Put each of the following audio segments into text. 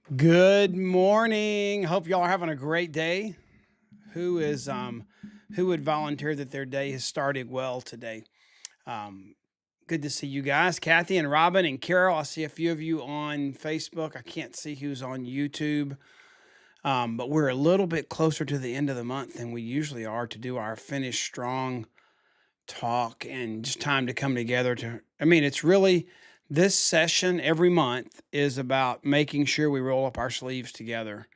Good morning. Hope y'all are having a great day. Who would volunteer that their day has started well today? Um, Good to see you guys, Kathy and Robin and Carol. I see a few of you on Facebook. I can't see who's on YouTube, but we're a little bit closer to the end of the month than we usually are to do our finish strong talk and just time to come together to. I mean, it's really this session every month is about making sure we roll up our sleeves together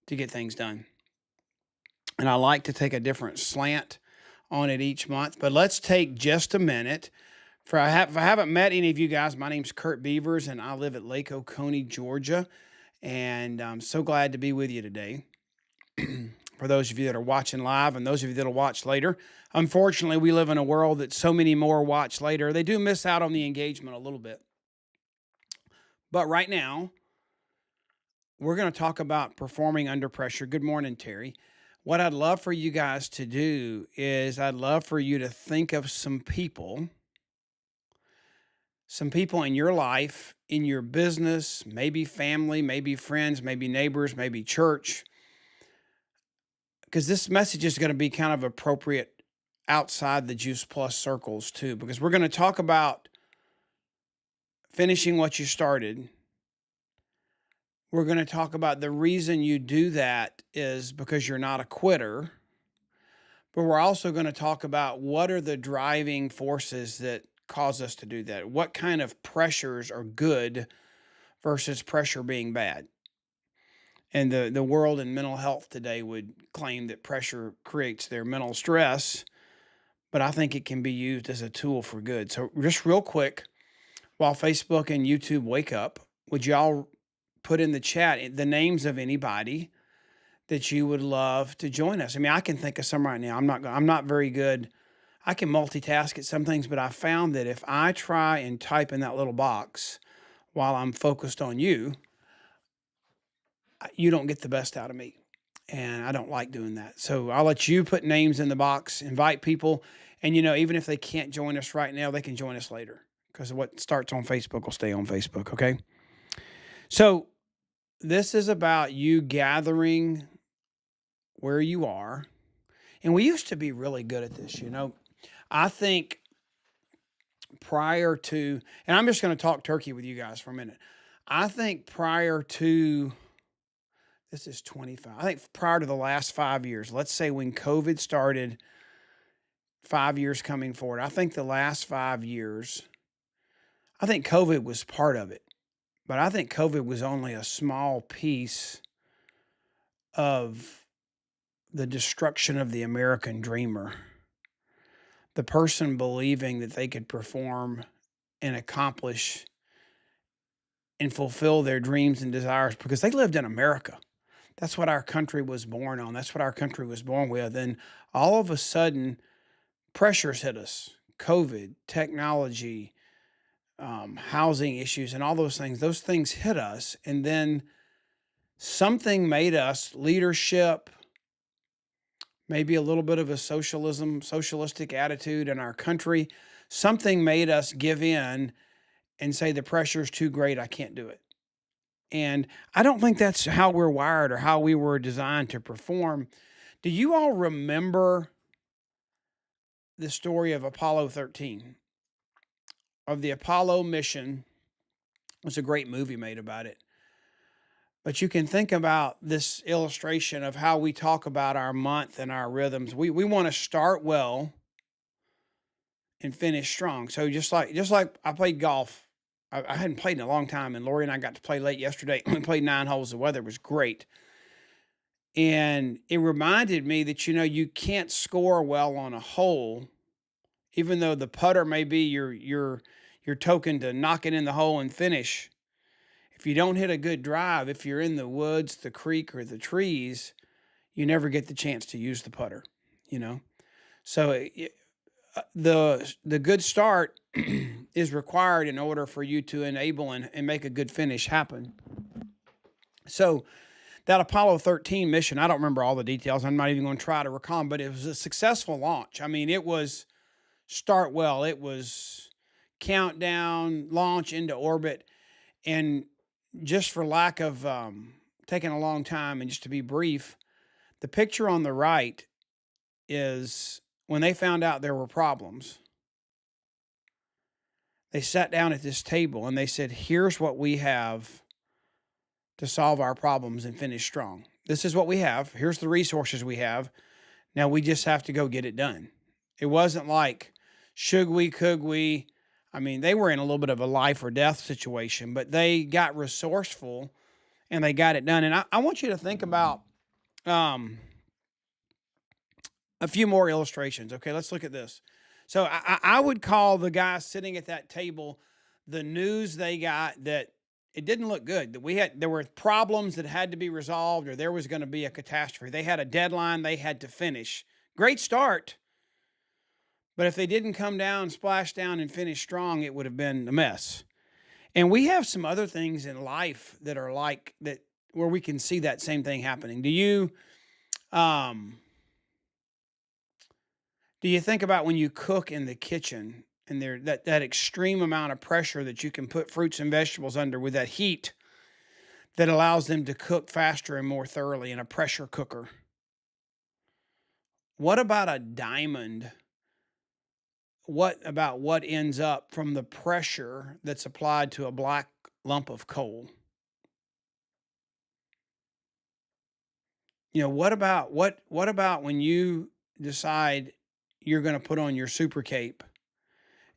to get things done. And I like to take a different slant on it each month. But let's take just a minute. If I haven't met any of you guys, my name's Kurt Beavers, and I live at Lake Oconee, Georgia. And I'm so glad to be with you today. For those of you that are watching live and those of you that'll watch later, unfortunately, we live in a world that so many more watch later. They do miss out on the engagement a little bit. But right now, we're going to talk about performing under pressure. Good morning, Terry. What I'd love for you guys to do is I'd love for you to think of some people in your life, in your business, maybe family, maybe friends, maybe neighbors, maybe church, because this message is going to be kind of appropriate outside the Juice Plus circles too, because we're going to talk about finishing what you started. We're going to talk about the reason you do that is because you're not a quitter. But we're also going to talk about what are the driving forces that cause us to do that. What kind of pressures are good versus pressure being bad? And the world in mental health today would claim that pressure creates their mental stress, but I think it can be used as a tool for good. So, just real quick, while Facebook and YouTube wake up, would y'all put in the chat the names of anybody that you would love to join us? I mean, I can think of some right now. I'm not very good. I can multitask at some things, but I found that if I try and type in that little box while I'm focused on you, you don't get the best out of me. And I don't like doing that. So I'll let you put names in the box, invite people. And, even if they can't join us right now, they can join us later because what starts on Facebook will stay on Facebook. Okay. So this is about you gathering where you are. And we used to be really good at this. I think prior to, and I'm just going to talk turkey with you guys for a minute. I think prior to, this is 25, I think prior to the last 5 years, let's say when COVID started, 5 years coming forward, I think the last 5 years, I think COVID was part of it, but I think COVID was only a small piece of the destruction of the American dreamer. The person believing that they could perform and accomplish and fulfill their dreams and desires because they lived in America. That's what our country was born on. That's what our country was born with. And all of a sudden, pressures hit us: COVID, technology, housing issues, and all those things. Those things hit us. And then something made us leadership, maybe a little bit of a socialistic attitude in our country. Something made us give in and say, the pressure's too great. I can't do it. And I don't think that's how we're wired or how we were designed to perform. Do you all remember the story of Apollo 13? Of the Apollo mission? There's a great movie made about it. But you can think about this illustration of how we talk about our month and our rhythms. We want to start well and finish strong. So just like I played golf. I hadn't played in a long time, and Lori and I got to play late yesterday. We played 9 holes. The weather was great. And it reminded me that, you can't score well on a hole, even though the putter may be your token to knock it in the hole and finish. If you don't hit a good drive, if you're in the woods, the creek, or the trees, you never get the chance to use the putter, you know? So the good start is required in order for you to enable and make a good finish happen. So that Apollo 13 mission, I don't remember all the details. I'm not even going to try to recall them, but it was a successful launch. I mean, it was start well. It was countdown, launch into orbit. And just for lack of taking a long time and just to be brief, the picture on the right is when they found out there were problems, they sat down at this table and they said, "Here's what we have to solve our problems and finish strong. This is what we have. Here's the resources we have. Now we just have to go get it done." It wasn't like, should we, could we? I mean, they were in a little bit of a life or death situation, but they got resourceful and they got it done. And I want you to think about um, a few more illustrations. Okay, let's look at this. So I would call the guy sitting at that table the news they got that it didn't look good. That there were problems that had to be resolved, or there was going to be a catastrophe. They had a deadline they had to finish. Great start, but if they didn't come down, splash down, and finish strong, it would have been a mess. And we have some other things in life that are like that, where we can see that same thing happening. Um, do you think about when you cook in the kitchen and there that extreme amount of pressure that you can put fruits and vegetables under with that heat that allows them to cook faster and more thoroughly in a pressure cooker? What about a diamond? What about what ends up from the pressure that's applied to a black lump of coal? What about when you decide you're going to put on your super cape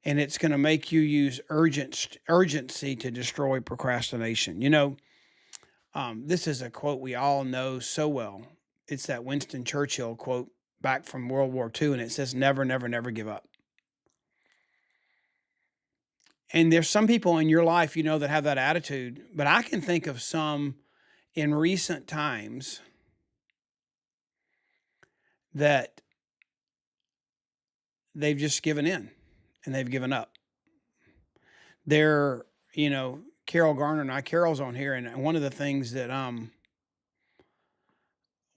and it's going to make you use urgency to destroy procrastination? This is a quote we all know so well. It's that Winston Churchill quote back from World War II, and it says, "Never, never, never give up." And there's some people in your life, that have that attitude, but I can think of some in recent times that they've just given in and they've given up. They're, Carol Garner and Carol's on here, and one of the things that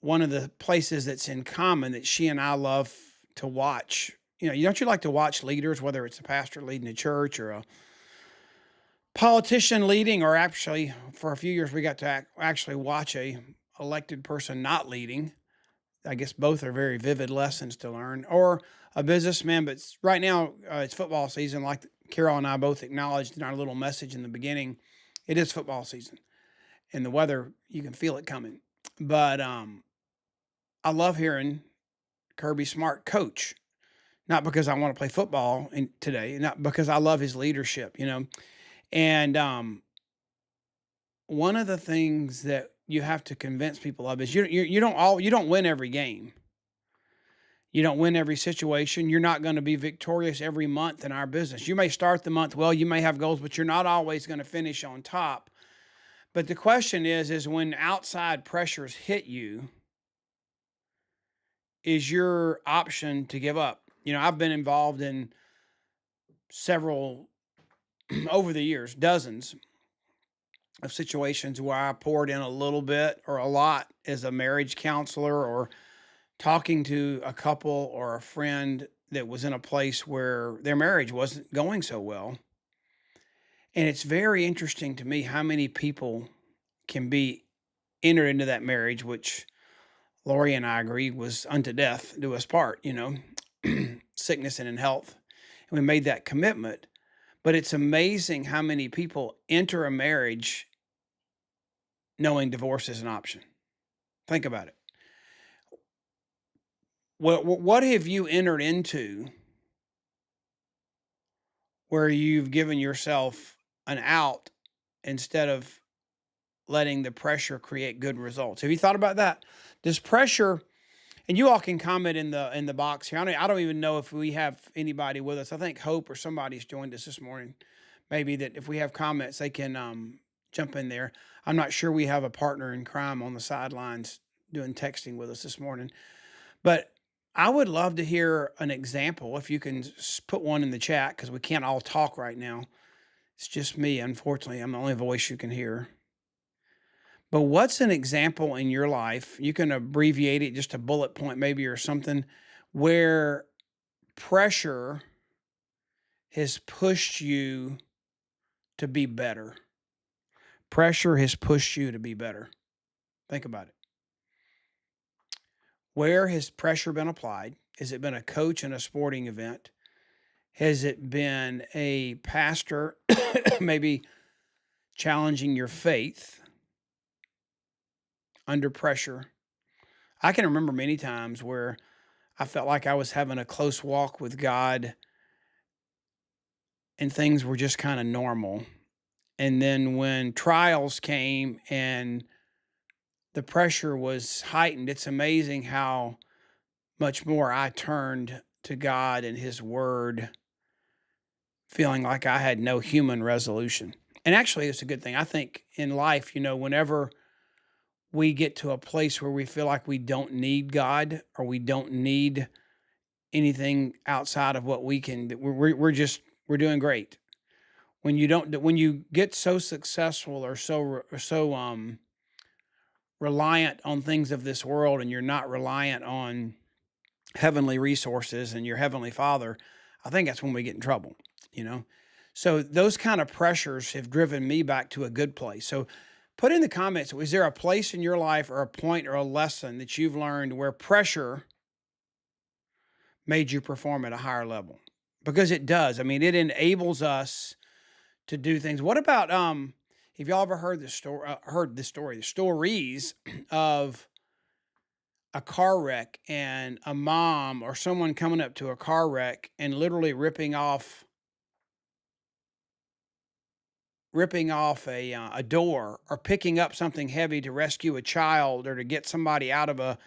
one of the places that's in common that she and I love to watch, don't you like to watch leaders, whether it's a pastor leading a church or a politician leading, or actually for a few years we got to actually watch a elected person not leading. I guess both are very vivid lessons to learn, or a businessman. But right now it's football season, like Carol and I both acknowledged in our little message in the beginning. It is football season, and the weather, you can feel it coming. But I love hearing Kirby Smart coach, not because I want to play football today, not because I love his leadership, And one of the things that you have to convince people of is you don't win every game. You don't win every situation. You're not going to be victorious every month in our business. You may start the month well, you may have goals, but you're not always going to finish on top. But the question is when outside pressures hit you, is your option to give up? I've been involved in several over the years, dozens of situations where I poured in a little bit or a lot as a marriage counselor, or talking to a couple or a friend that was in a place where their marriage wasn't going so well. And it's very interesting to me how many people can be entered into that marriage, which Lori and I agree was unto death do us part, sickness and in health. And we made that commitment. But it's amazing how many people enter a marriage knowing divorce is an option. Think about it. What have you entered into where you've given yourself an out instead of letting the pressure create good results? Have you thought about that? Does pressure, and you all can comment in the box here. I don't even know if we have anybody with us. I think Hope or somebody's joined us this morning. Maybe that if we have comments, they can jump in there. I'm not sure we have a partner in crime on the sidelines doing texting with us this morning, but I would love to hear an example. If you can put one in the chat, because we can't all talk right now. It's just me. Unfortunately, I'm the only voice you can hear. But what's an example in your life? You can abbreviate it, just a bullet point maybe, or something, where pressure has pushed you to be better. pressure has pushed you to be better? Think about it. Where has pressure been applied? Has it been a coach in a sporting event? Has it been a pastor maybe challenging your faith under pressure? I can remember many times where I felt like I was having a close walk with God and things were just kind of normal. And then when trials came and the pressure was heightened, it's amazing how much more I turned to God and His Word, feeling like I had no human resolution. And actually, it's a good thing. I think in life, whenever we get to a place where we feel like we don't need God or we don't need anything outside of what we can, we're doing great. When you get so successful or so reliant on things of this world, and you're not reliant on heavenly resources and your heavenly Father, I think that's when we get in trouble, you know? So those kind of pressures have driven me back to a good place. So put in the comments, is there a place in your life or a point or a lesson that you've learned where pressure made you perform at a higher level? Because it does. I mean, it enables us to do things. What about have y'all ever heard the stories of a car wreck and a mom or someone coming up to a car wreck and literally ripping off a door, or picking up something heavy to rescue a child or to get somebody out of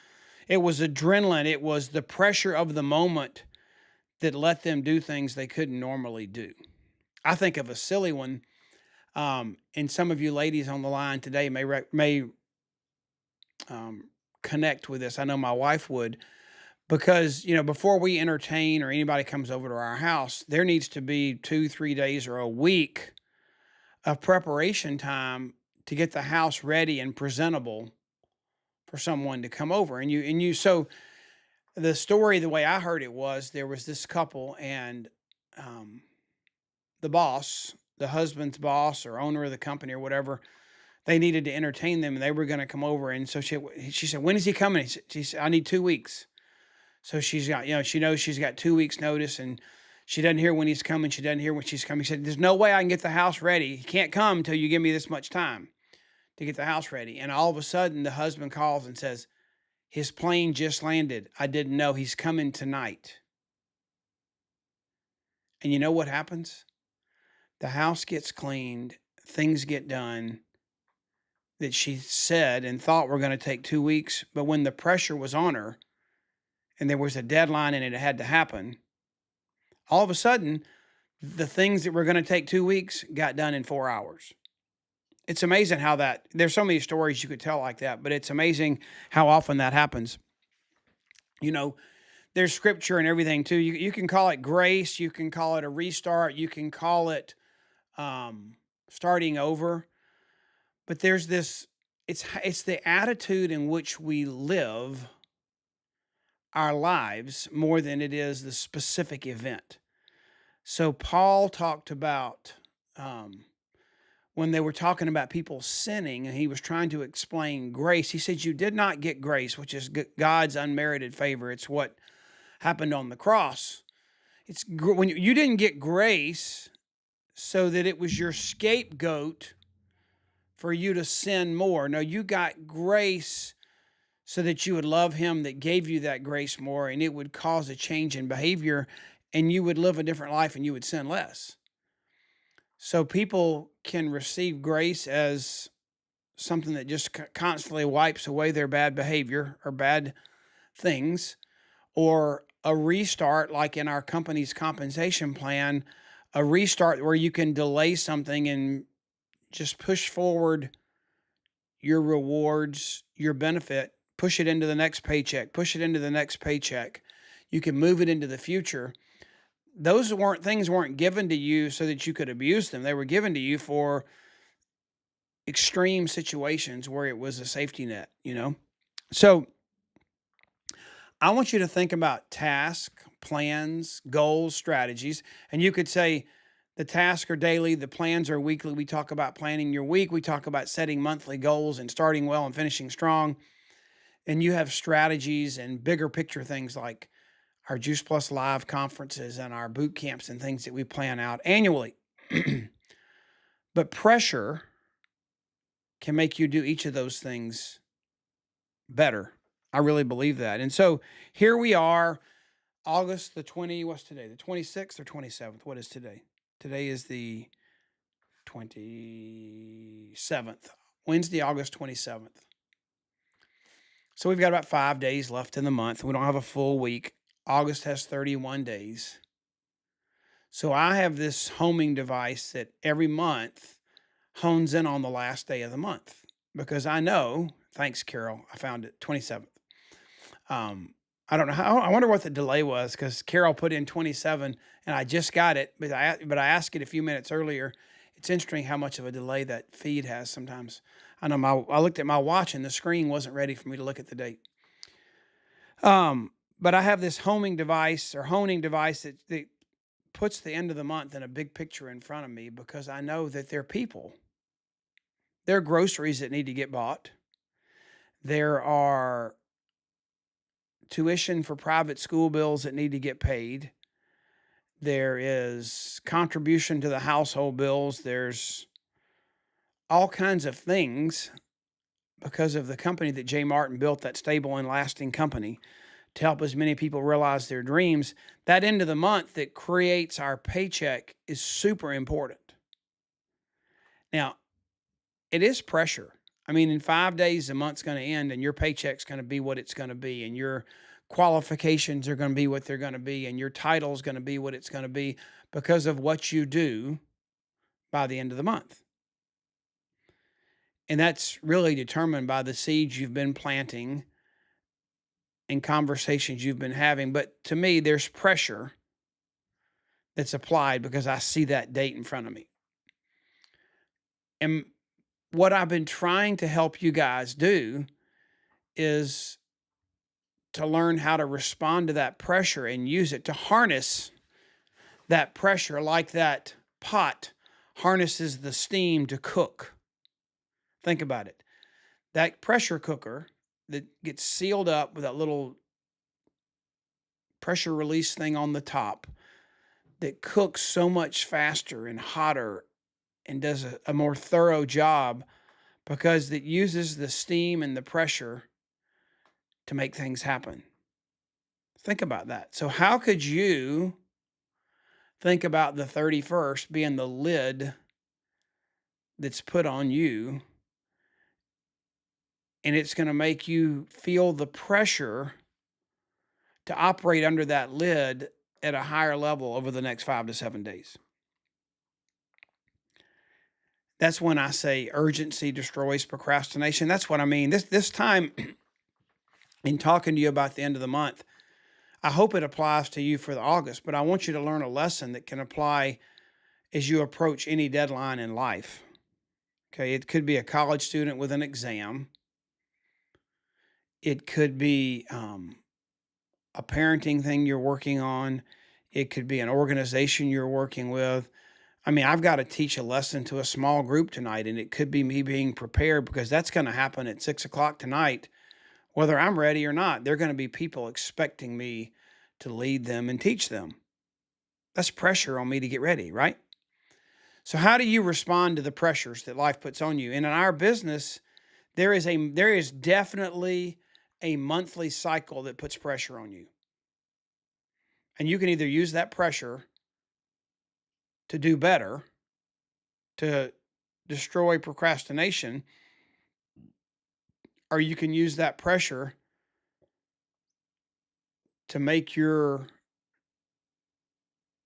it was adrenaline. It was the pressure of the moment that let them do things they couldn't normally do. I think of a silly one. And some of you ladies on the line today may connect with this. I know my wife would, because before we entertain or anybody comes over to our house, there needs to be 2-3 days or a week of preparation time to get the house ready and presentable for someone to come over. So the story, the way I heard it, was there was this couple, and um, the husband's boss or owner of the company or whatever, they needed to entertain them and they were going to come over. And so she said, "When is he coming?" She said, "I need 2 weeks." So she's got, she knows she's got 2 weeks notice, and she doesn't hear when he's coming. She doesn't hear when she's coming. She said, "There's no way I can get the house ready. He can't come until you give me this much time to get the house ready." And all of a sudden the husband calls and says, "His plane just landed. I didn't know. He's coming tonight." And you know what happens? The house gets cleaned, things get done that she said and thought were going to take 2 weeks. But when the pressure was on her and there was a deadline and it had to happen, all of a sudden, the things that were going to take 2 weeks got done in 4 hours. It's amazing how there's so many stories you could tell like that, but it's amazing how often that happens. There's scripture and everything too. You can call it grace. You can call it a restart. You can call it starting over. But there's this, it's the attitude in which we live our lives more than it is the specific event. So Paul talked about when they were talking about people sinning, and he was trying to explain grace. He said, "You did not get grace, which is God's unmerited favor. It's what happened on the cross. When you didn't get grace so that it was your scapegoat for you to sin more. No, you got grace so that you would love him that gave you that grace more, and it would cause a change in behavior, and you would live a different life and you would sin less." So people can receive grace as something that just constantly wipes away their bad behavior or bad things, or a restart, like in our company's compensation plan, a restart where you can delay something and just push forward your rewards, your benefit, push it into the next paycheck, push it into the next paycheck. You can move it into the future. Those things weren't given to you so that you could abuse them. They were given to you for extreme situations where it was a safety net. So I want you to think about tasks, plans, goals, strategies, and you could say, The tasks are daily, the plans are weekly. We talk about planning your week. We talk about setting monthly goals and starting well and finishing strong. And you have strategies and bigger picture things like our Juice Plus Live conferences and our boot camps and things that we plan out annually. But pressure can make you do each of those things better. I really believe that. And so here we are, August the 20, what's today? The 26th or 27th? What is today? Today is the 27th, Wednesday, August 27th. So we've got about 5 days left in the month. We don't have a full week. August has 31 days. So I have this homing device that every month hones in on the last day of the month because I know, thanks, Carol, I found it, 27th. I don't know how, I wonder what the delay was because Carol put in 27 and I just got it, but I asked it a few minutes earlier. It's interesting how much of a delay that feed has sometimes. I know I looked at my watch and the screen wasn't ready for me to look at the date. But I have this homing device or honing device that puts the end of the month in a big picture in front of me because I know that there are people. There are groceries that need to get bought. There are tuition for private school bills that need to get paid. There is contribution to the household bills. There's all kinds of things because of the company that Jay Martin built, that stable and lasting company, to help as many people realize their dreams. That end of the month that creates our paycheck is super important. Now, it is pressure. I mean, in 5 days, the month's going to end and your paycheck's going to be what it's going to be. And your qualifications are going to be what they're going to be. And your title is going to be what it's going to be because of what you do by the end of the month. And that's really determined by the seeds you've been planting and conversations you've been having. But to me, there's pressure that's applied because I see that date in front of me. And what I've been trying to help you guys do is to learn how to respond to that pressure and use it to harness that pressure like that pot harnesses the steam to cook. Think about it. That pressure cooker that gets sealed up with that little pressure release thing on the top that cooks so much faster and hotter and does a more thorough job because it uses the steam and the pressure to make things happen. Think about that. So how could you think about the 31st being the lid that's put on you, and it's going to make you feel the pressure to operate under that lid at a higher level over the next 5 to 7 days? That's when I say urgency destroys procrastination. That's what I mean. This time in talking to you about the end of the month, I hope it applies to you for the August, but I want you to learn a lesson that can apply as you approach any deadline in life. Okay, it could be a college student with an exam. It could be a parenting thing you're working on. It could be an organization you're working with. I mean, I've got to teach a lesson to a small group tonight, and it could be me being prepared because that's going to happen at 6 o'clock tonight. Whether I'm ready or not, there are going to be people expecting me to lead them and teach them. That's pressure on me to get ready, right? So how do you respond to the pressures that life puts on you? And in our business, there is definitely a monthly cycle that puts pressure on you. And you can either use that pressure to do better, to destroy procrastination, or you can use that pressure to make your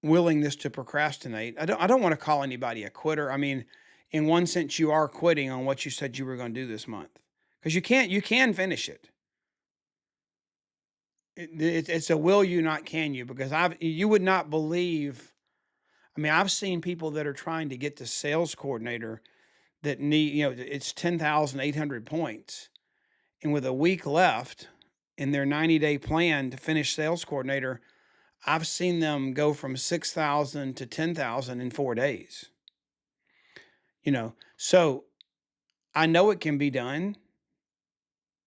willingness to procrastinate. I don't want to call anybody a quitter. I mean, in one sense, you are quitting on what you said you were going to do this month because you can finish it. It's a will you, not can you, because you would not believe. I mean, I've seen people that are trying to get to sales coordinator that need, it's 10,800 points. And with a week left in their 90-day plan to finish sales coordinator, I've seen them go from 6,000 to 10,000 in 4 days, So I know it can be done,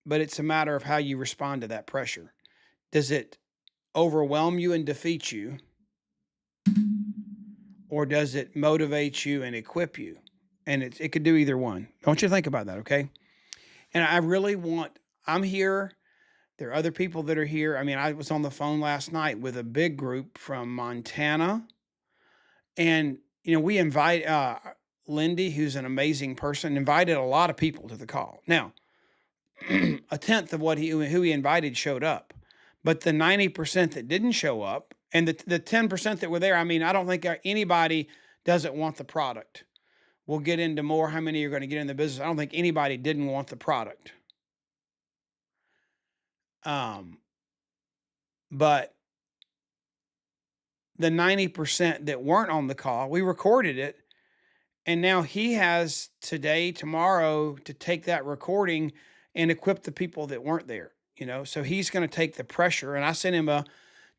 but it's a matter of how you respond to that pressure. Does it overwhelm you and defeat you, or does it motivate you and equip you? And it could do either one. I want you to think about that, okay? And I really want, I'm here. There are other people that are here. I mean, I was on the phone last night with a big group from Montana. And, we invite Lindy, who's an amazing person, invited a lot of people to the call. Now, a tenth of who he invited showed up, but the 90% that didn't show up, and the 10% that were there, I mean, I don't think anybody doesn't want the product. We'll get into more how many are going to get in the business. I don't think anybody didn't want the product. But the 90% that weren't on the call, we recorded it. And now he has today, tomorrow to take that recording and equip the people that weren't there, So he's going to take the pressure. And I sent him a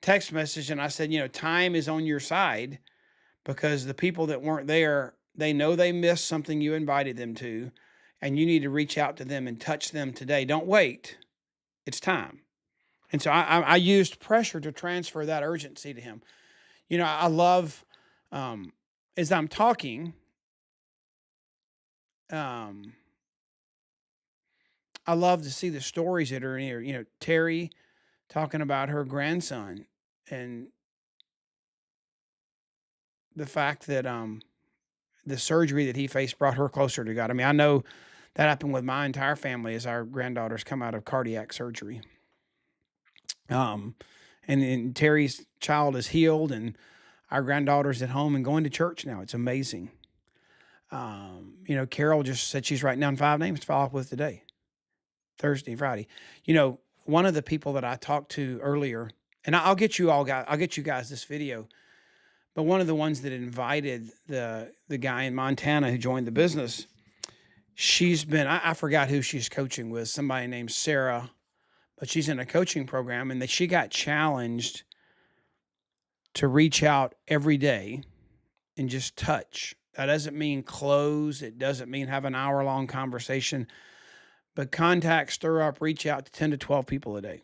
text message and I said, time is on your side, because the people that weren't there, they know they missed something you invited them to, and you need to reach out to them and touch them today. Don't wait. It's time. And so I used pressure to transfer that urgency to him. I love, as I'm talking, I love to see the stories that are in here. Terry talking about her grandson and the fact that the surgery that he faced brought her closer to God. I mean, I know that happened with my entire family as our granddaughters come out of cardiac surgery. And Terry's child is healed, and our granddaughter's at home and going to church now. It's amazing. Carol just said she's writing down 5 names to follow up with today, Thursday, Friday. One of the people that I talked to earlier, and I'll get you guys this video, but one of the ones that invited the guy in Montana who joined the business, she's been, I forgot who she's coaching with, somebody named Sarah, but she's in a coaching program, and that she got challenged to reach out every day and just touch. That doesn't mean close. It doesn't mean have an hour-long conversation, but contact, stir up, reach out to 10 to 12 people a day.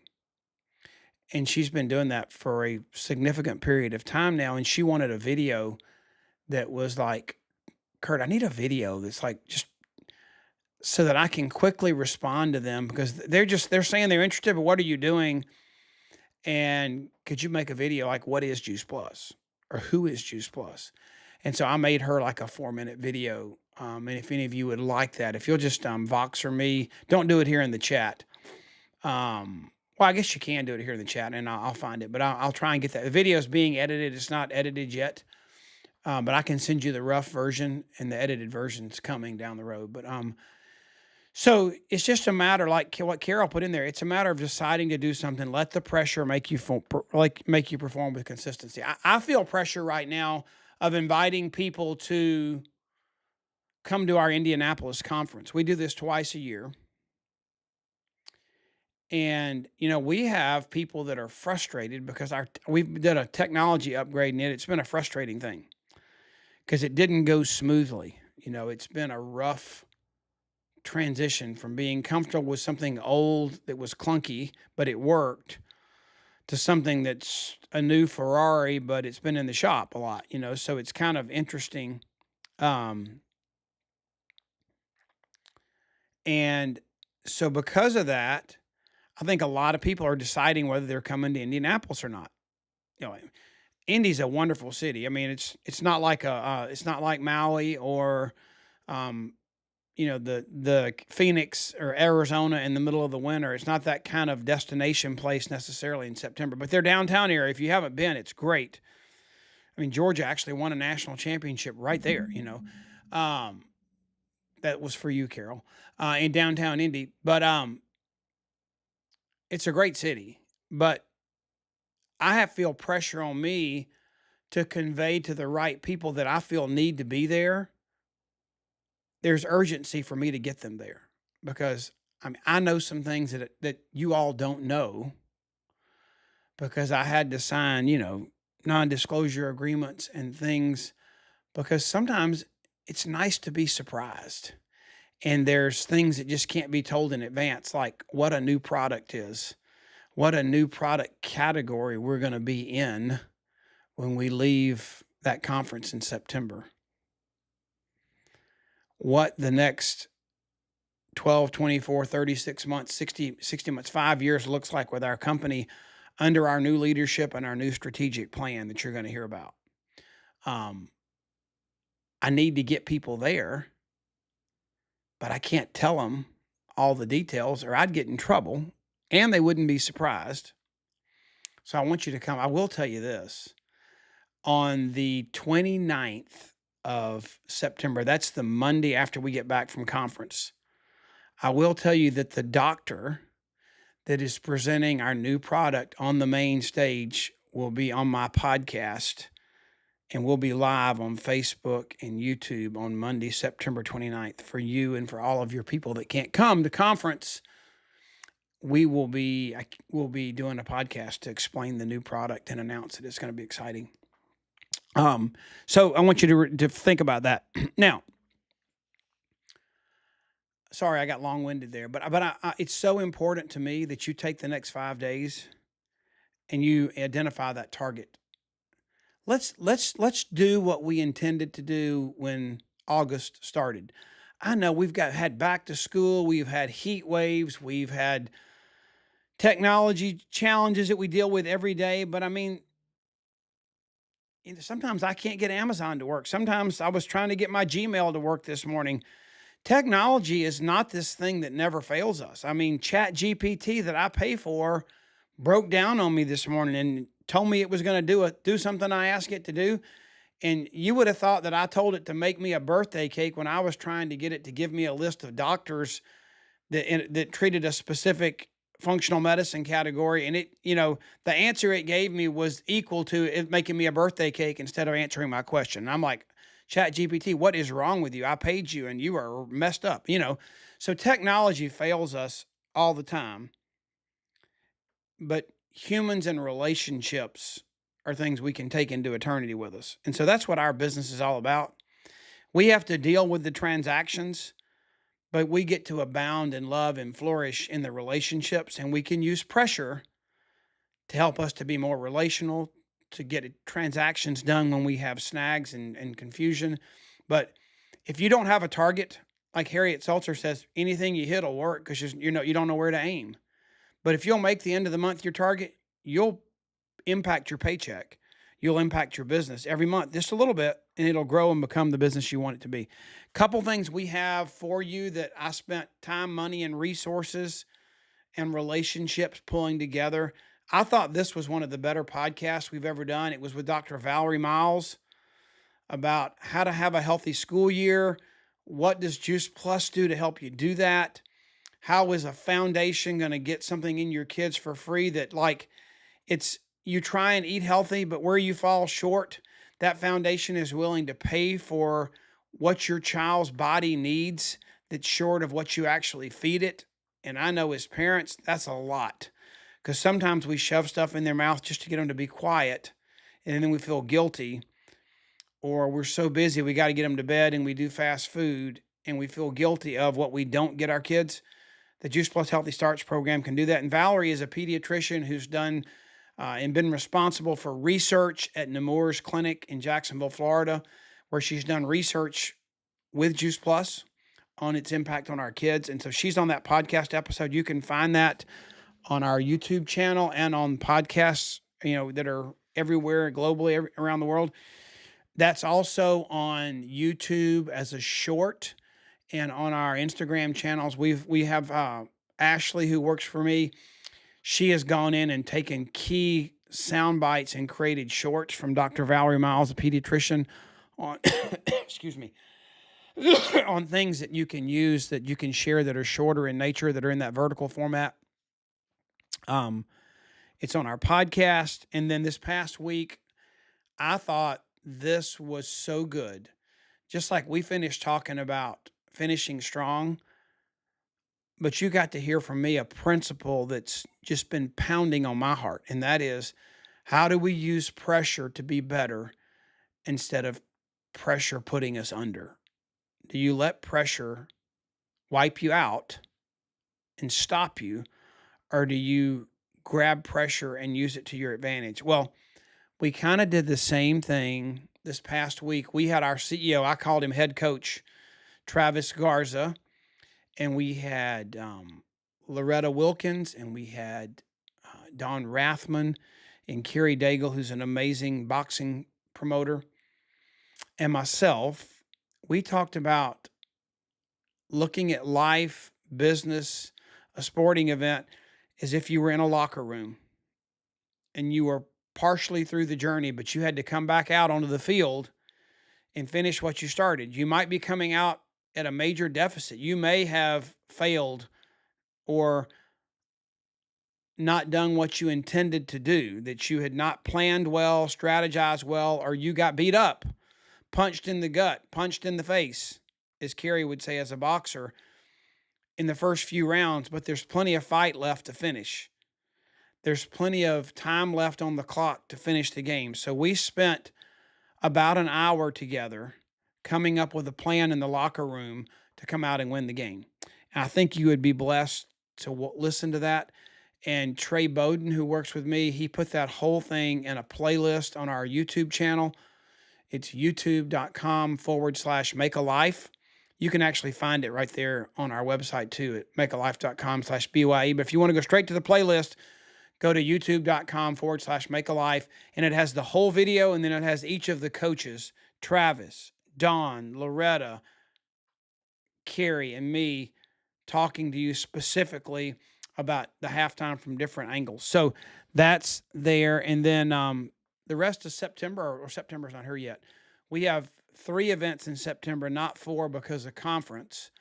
And she's been doing that for a significant period of time now. And she wanted a video that was like, Kurt, I need a video that's like just so that I can quickly respond to them, because they're saying they're interested, but what are you doing? And could you make a video like, what is Juice Plus, or who is Juice Plus? And so I made her like a 4-minute video. And if any of you would like that, if you'll just Voxer me, don't do it here in the chat. Well, I guess you can do it here in the chat, and I'll find it, but I'll try and get that. The video is being edited. It's not edited yet, but I can send you the rough version, and the edited version's coming down the road. But so it's just a matter, like what Carol put in there. It's a matter of deciding to do something. Let the pressure make you perform with consistency. I feel pressure right now of inviting people to come to our Indianapolis conference. We do this twice a year. And, we have people that are frustrated because we've done a technology upgrade, and it's been a frustrating thing because it didn't go smoothly. It's been a rough transition from being comfortable with something old that was clunky, but it worked, to something that's a new Ferrari, but it's been in the shop a lot, so it's kind of interesting. And so because of that, I think a lot of people are deciding whether they're coming to Indianapolis or not. Indy's a wonderful city. I mean, it's not like it's not like Maui or, the Phoenix or Arizona in the middle of the winter. It's not that kind of destination place necessarily in September. But their downtown area, if you haven't been, it's great. I mean, Georgia actually won a national championship right there. That was for you, Carol, in downtown Indy. But it's a great city, but I feel pressure on me to convey to the right people that I feel need to be there. There's urgency for me to get them there, because I know some things that you all don't know, because I had to sign, non-disclosure agreements and things because sometimes it's nice to be surprised. And there's things that just can't be told in advance, like what a new product is, what a new product category we're going to be in when we leave that conference in September. What the next 12, 24, 36 months, 60 months, 5 years looks like with our company under our new leadership and our new strategic plan that you're going to hear about. I need to get people there, but I can't tell them all the details or I'd get in trouble and they wouldn't be surprised. So I want you to come. I will tell you this. On the 29th of September, that's the Monday after we get back from conference, I will tell you that the doctor that is presenting our new product on the main stage will be on my podcast and we'll be live on Facebook and YouTube on Monday, September 29th for you and for all of your people that can't come to conference. We'll be doing a podcast to explain the new product and announce it. It's going to be exciting. So I want you to think about that. Now, sorry, I got long-winded there, but it's so important to me that you take the next 5 days and you identify that target. Let's do what we intended to do when August started. I know we've had back to school, we've had heat waves, we've had technology challenges that we deal with every day, but I mean, sometimes I can't get Amazon to work. Sometimes I was trying to get my Gmail to work this morning. Technology is not this thing that never fails us. I mean, ChatGPT that I pay for broke down on me this morning and told me it was going to do something I asked it to do. And you would have thought that I told it to make me a birthday cake when I was trying to get it to give me a list of doctors that treated a specific functional medicine category. And the answer it gave me was equal to it making me a birthday cake instead of answering my question. And I'm like, ChatGPT, what is wrong with you? I paid you and you are messed up, So technology fails us all the time. But humans and relationships are things we can take into eternity with us. And so that's what our business is all about. We have to deal with the transactions, but we get to abound in love and flourish in the relationships. And we can use pressure to help us to be more relational, to get transactions done when we have snags and confusion. But if you don't have a target, like Harriet Seltzer says, anything you hit will work because you don't know where to aim. But if you'll make the end of the month your target, you'll impact your paycheck. You'll impact your business every month, just a little bit, and it'll grow and become the business you want it to be. Couple things we have for you that I spent time, money, and resources and relationships pulling together. I thought this was one of the better podcasts we've ever done. It was with Dr. Valerie Miles about how to have a healthy school year. What does Juice Plus do to help you do that? How is a foundation going to get something in your kids for free that you try and eat healthy, but where you fall short, that foundation is willing to pay for what your child's body needs that's short of what you actually feed it. And I know as parents, that's a lot because sometimes we shove stuff in their mouth just to get them to be quiet. And then we feel guilty, or we're so busy, we got to get them to bed and we do fast food and we feel guilty of what we don't get our kids. The Juice Plus Healthy Starts program can do that. And Valerie is a pediatrician who's done and been responsible for research at Nemours Clinic in Jacksonville, Florida, where she's done research with Juice Plus on its impact on our kids. And so she's on that podcast episode. You can find that on our YouTube channel and on podcasts, that are everywhere globally, around the world. That's also on YouTube as a short. And on our Instagram channels, we have Ashley, who works for me. She has gone in and taken key sound bites and created shorts from Dr. Valerie Miles, a pediatrician, on excuse me, on things that you can use, that you can share, that are shorter in nature, that are in that vertical format. It's on our podcast. And then this past week, I thought this was so good. Just like we finished talking about finishing strong, but you got to hear from me a principle that's just been pounding on my heart, and that is, how do we use pressure to be better instead of pressure putting us under? Do you let pressure wipe you out and stop you, or do you grab pressure and use it to your advantage? Well, we kind of did the same thing this past week. We had our CEO, I called him head coach, Travis Garza, and we had Loretta Wilkins, and we had Don Rathman and Kerry Daigle, who's an amazing boxing promoter, and myself. We talked about looking at life, business, a sporting event as if you were in a locker room and you were partially through the journey, but you had to come back out onto the field and finish what you started. You might be coming out at a major deficit. You may have failed or not done what you intended to do, that you had not planned well, strategized well, or you got beat up, punched in the gut, punched in the face, as Kerry would say as a boxer, in the first few rounds, but there's plenty of fight left to finish. There's plenty of time left on the clock to finish the game. So we spent about an hour together coming up with a plan in the locker room to come out and win the game. And I think you would be blessed to listen to that. And Trey Bowden, who works with me, he put that whole thing in a playlist on our YouTube channel. It's youtube.com/makealife. You can actually find it right there on our website too at makealife.com/BYE. But if you want to go straight to the playlist, go to youtube.com/makealife. And it has the whole video, and then it has each of the coaches, Travis, Don, Loretta, Kerry, and me, talking to you specifically about the halftime from different angles. So that's there. And then the rest of September, or September's not here yet, we have 3 events in September, not 4 because of conference,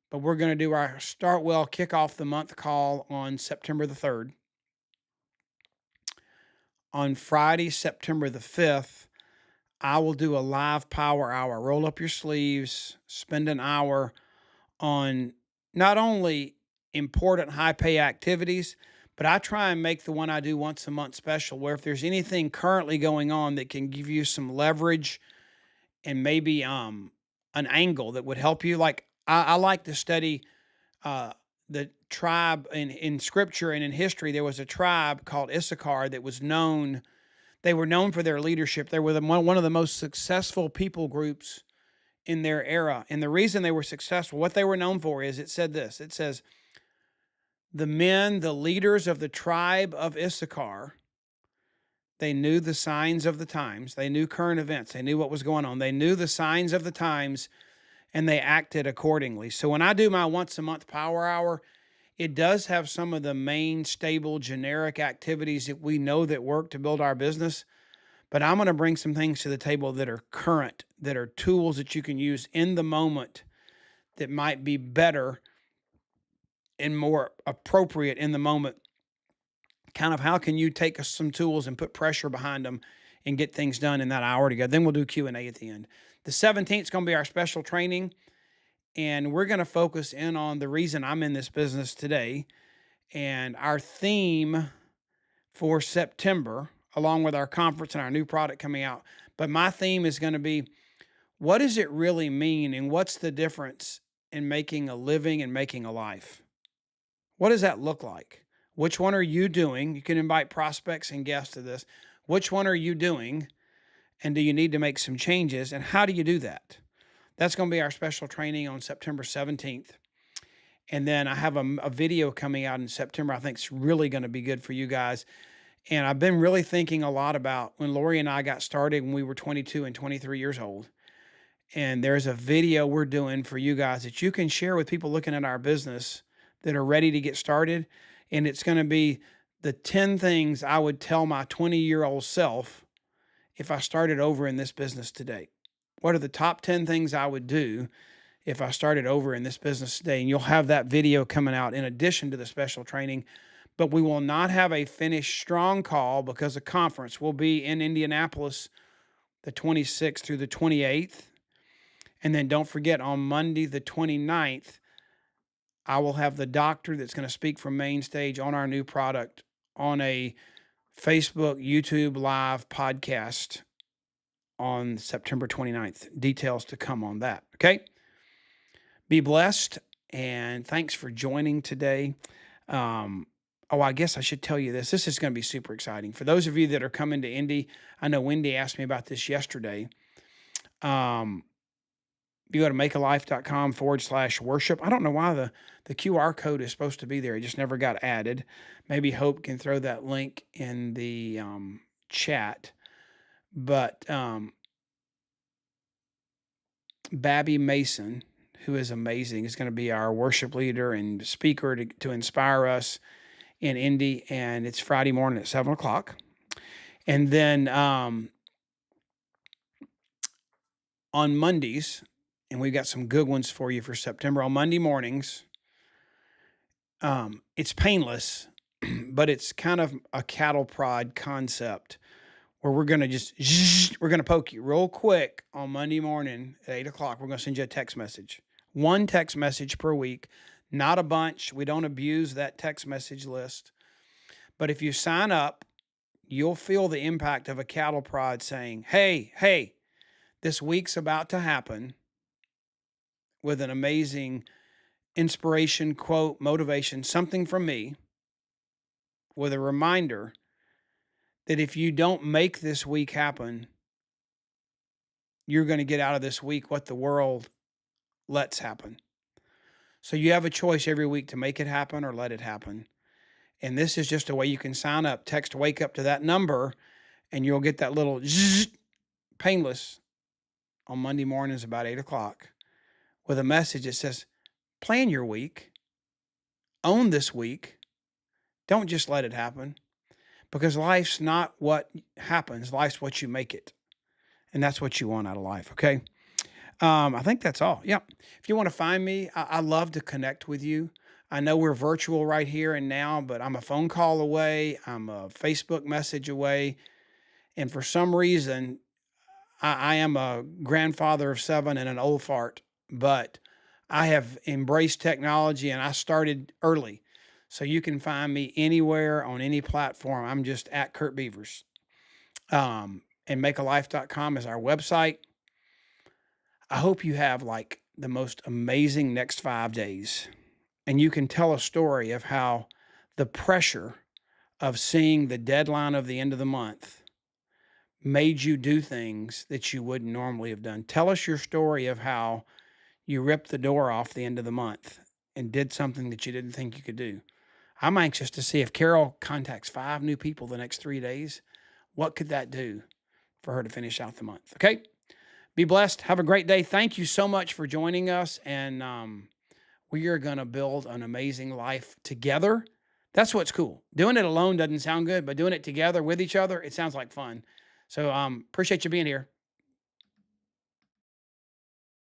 but we're going to do our Start Well Kick Off the Month call on September the 3rd. On Friday, September the 5th, I will do a live power hour. Roll up your sleeves, spend an hour on not only important high pay activities, but I try and make the one I do once a month special, where if there's anything currently going on that can give you some leverage and maybe an angle that would help you. Like I like to study the tribe in scripture and in history. There was a tribe called Issachar that was known. They were known for their leadership. They were one of the most successful people groups in their era. And the reason they were successful, what they were known for is, it said this. It says, the men, the leaders of the tribe of Issachar, they knew the signs of the times. They knew current events. They knew what was going on. They knew the signs of the times, and they acted accordingly. So when I do my once a month power hour, it does have some of the main stable generic activities that we know that work to build our business. But I'm going to bring some things to the table that are current, that are tools that you can use in the moment that might be better and more appropriate in the moment. Kind of how can you take some tools and put pressure behind them and get things done in that hour together. Then we'll do Q&A at the end. The 17th is going to be our special training, and we're going to focus in on the reason I'm in this business today. And our theme for September, along with our conference and our new product coming out, but my theme is going to be, what does it really mean, and what's the difference in making a living and making a life? What does that look like? Which one are you doing? You can invite prospects and guests to this. Which one are you doing? And do you need to make some changes? And how do you do that? That's going to be our special training on September 17th. And then I have a video coming out in September I think is really going to be good for you guys. And I've been really thinking a lot about when Lori and I got started when we were 22 and 23 years old. And there's a video we're doing for you guys that you can share with people looking at our business that are ready to get started. And it's going to be the 10 things I would tell my 20-year-old self if I started over in this business today. What are the top 10 things I would do if I started over in this business today? And you'll have that video coming out in addition to the special training. But we will not have a Finish Strong call because the conference will be in Indianapolis the 26th through the 28th. And then don't forget, on Monday the 29th, I will have the doctor that's going to speak from main stage on our new product on a Facebook, YouTube live podcast on September 29th. Details to come on that. Okay. Be blessed. And thanks for joining today. I guess I should tell you this. This is going to be super exciting. For those of you that are coming to Indy, I know Wendy asked me about this yesterday. You go to makealife.com/worship. I don't know why the QR code is supposed to be there. It just never got added. Maybe Hope can throw that link in the chat. But Babby Mason, who is amazing, is going to be our worship leader and speaker to inspire us in Indy. And it's Friday morning at 7 o'clock. And then on Mondays, and we've got some good ones for you for September. On Monday mornings, it's painless, but it's kind of a cattle prod concept where we're going to poke you real quick on Monday morning at 8 o'clock. We're going to send you a text message. One text message per week, not a bunch. We don't abuse that text message list. But if you sign up, you'll feel the impact of a cattle prod saying, hey, this week's about to happen, with an amazing inspiration, quote, motivation, something from me, with a reminder that if you don't make this week happen, you're going to get out of this week what the world lets happen. So you have a choice every week to make it happen or let it happen. And this is just a way you can sign up. Text wake up to that number, and you'll get that little painless on Monday mornings about 8 o'clock with a message that says, plan your week, own this week. Don't just let it happen, because life's not what happens. Life's what you make it. And that's what you want out of life. Okay. I think that's all. Yeah. If you want to find me, I love to connect with you. I know we're virtual right here and now, but I'm a phone call away. I'm a Facebook message away. And for some reason, I am a grandfather of 7 and an old fart, but I have embraced technology and I started early. So you can find me anywhere on any platform. I'm just at Kurt Beavers. And makealife.com is our website. I hope you have like the most amazing next 5 days. And you can tell a story of how the pressure of seeing the deadline of the end of the month made you do things that you wouldn't normally have done. Tell us your story of how you ripped the door off the end of the month and did something that you didn't think you could do. I'm anxious to see if Carol contacts 5 new people the next 3 days. What could that do for her to finish out the month? Okay. Be blessed. Have a great day. Thank you so much for joining us. And we are going to build an amazing life together. That's what's cool. Doing it alone doesn't sound good, but doing it together with each other, it sounds like fun. So appreciate you being here.